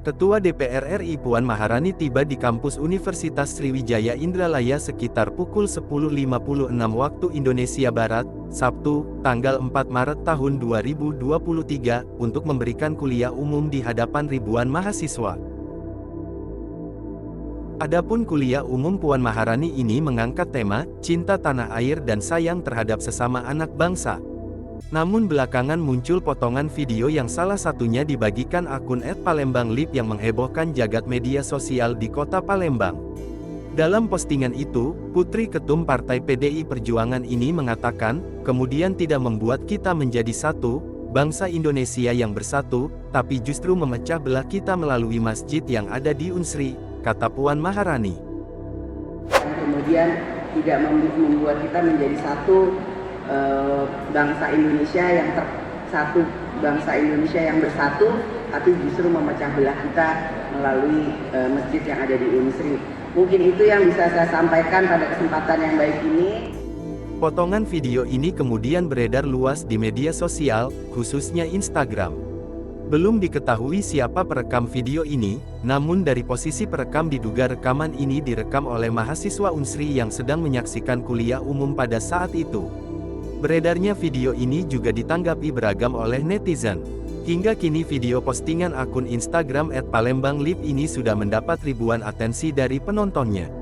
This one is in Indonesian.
Ketua DPR RI Puan Maharani tiba di kampus Universitas Sriwijaya Indralaya sekitar pukul 10.56 waktu Indonesia Barat, Sabtu, tanggal 4 Maret tahun 2023, untuk memberikan kuliah umum di hadapan ribuan mahasiswa. Adapun kuliah umum Puan Maharani ini mengangkat tema, cinta tanah air dan sayang terhadap sesama anak bangsa. Namun belakangan muncul potongan video yang salah satunya dibagikan akun @palembanglip yang menghebohkan jagat media sosial di kota Palembang. Dalam postingan itu, Putri Ketum Partai PDI Perjuangan ini mengatakan, kemudian tidak membuat kita menjadi satu, bangsa Indonesia yang bersatu, tapi justru memecah belah kita melalui masjid yang ada di Unsri, kata Puan Maharani. Kemudian tidak membuat kita menjadi satu, bangsa Indonesia yang satu bangsa Indonesia yang bersatu, tapi justru memecah belah kita melalui masjid yang ada di Unsri. Mungkin itu yang bisa saya sampaikan pada kesempatan yang baik ini. Potongan video ini kemudian beredar luas di media sosial, khususnya Instagram. Belum diketahui siapa perekam video ini, namun dari posisi perekam diduga rekaman ini direkam oleh mahasiswa Unsri yang sedang menyaksikan kuliah umum pada saat itu. Beredarnya video ini juga ditanggapi beragam oleh netizen. Hingga kini video postingan akun Instagram @palembanglip ini sudah mendapat ribuan atensi dari penontonnya.